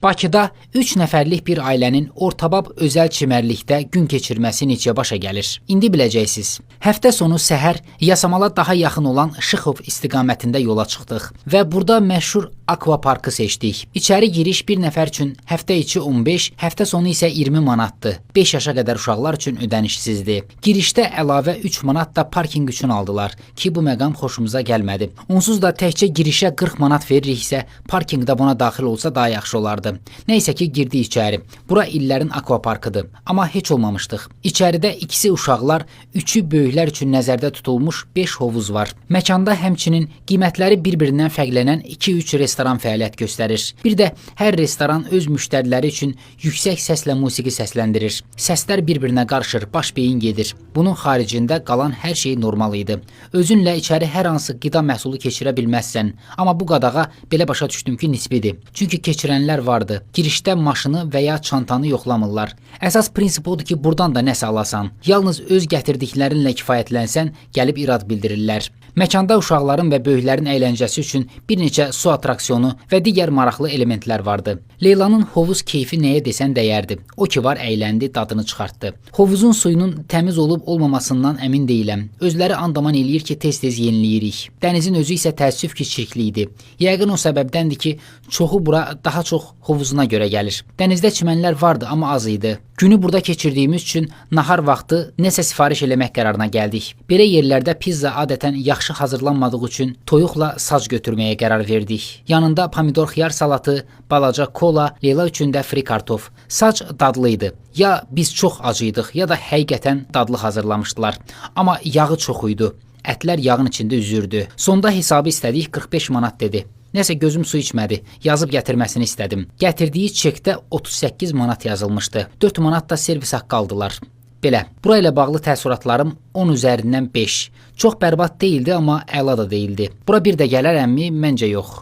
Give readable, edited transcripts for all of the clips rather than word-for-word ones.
Bakıda 3 nəfərlik bir ailənin ortabab özəl çimərlikdə gün keçirməsi necə başa gəlir? İndi biləcəksiniz. Həftə sonu səhər Yasamala daha yaxın olan Şıxov istiqamətində yola çıxdıq və burada məşhur akvaparkı seçdik. İçəri giriş bir nəfər üçün həftə içi 15, həftə sonu isə 20 manatdır. 5 yaşa qədər uşaqlar üçün ödənişsizdir. Girişdə əlavə 3 manat da parkinq üçün aldılar ki, bu məqam xoşumuza gəlmədi. Onsuz da təkcə girişə 40 manat veririksə, parkinq də buna daxil olsa daha yaxşı olardı. Nəysə ki, girdik içəri. Bura illərin akvaparkıdır. Amma heç olmamışdıq. İçəridə ikisi uşaqlar, üçü böyüklər üçün nəzərdə tutulmuş 5 hovuz var. Məkanda həmçinin qiymətləri bir-birindən fərqlənən 2-3 restoran fəaliyyət göstərir. Bir də hər restoran öz müştəriləri üçün yüksək səslə musiqi səsləndirir. Səslər bir-birinə qarışır, baş beyin gedir. Bunun xaricində qalan hər şey normal idi. Özünlə içəri hər hansı qida məhsulu keçirə bilməzsən. Amma bu qadağa belə başa düşdüm ki, nisbidir. Çünki keçirənlər vardı. Girişdə maşını və ya çantanı yoxlamırlar. Əsas prinsip odur ki, buradan da nəsə alasan. Yalnız öz gətirdiklərinlə kifayətlənsən, gəlib irad bildirirlər. Məkanda uşaqların və böyüklərin əyləncəsi üçün bir neçə su attraksiyonu və digər maraqlı elementlər vardı. Leylanın hovuz keyfi nəyə desən dəyərdi. O ki var, əyləndi, dadını çıxartdı. Hovuzun suyunun təmiz olub olmamasından əmin deyiləm. Özləri andaman eləyir ki, tez-tez yeniləyirik. Dənizin özü isə təəssüf ki, çirkli idi. Yəqin o səbəbdəndir ki, çoxu bura daha çox hovuzuna görə gəlir. Dənizdə çimənlər vardı, amma az idi. Günü burada keçirdiyimiz üçün nahar vaxtı nəsə sifariş eləmək qərarına gəldik. Belə yerlərdə pizza adətən yaxşı hazırlanmadığı üçün toyuqla sac götürməyə qərar verdik. Yanında pomidor xiyar salatı, balaca kola, Leyla üçün də fri kartof. Sac dadlı idi. Ya biz çox acıydıq, ya da həqiqətən dadlı hazırlamışdılar. Amma yağı çox idi. Ətlər yağın içində üzürdü. Sonda hesabı istədik, 45 manat dedi. Nəsə gözüm su içmədi. Yazıb gətirməsini istədim. Gətirdiyi çekdə 38 manat yazılmışdı. 4 manat da servis haqqı aldılar. Belə, burayla bağlı təəssüratlarım 10 üzərindən 5. Çox bərbad değildi, amma əla da değildi. Bura bir də gələrəmmi? Məncə yox.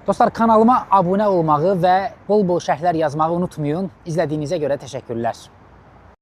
Dostlar, kanalıma abunə olmağı və bol-bol şərhlər yazmağı unutmayın. İzlədiyinizə görə təşəkkürlər.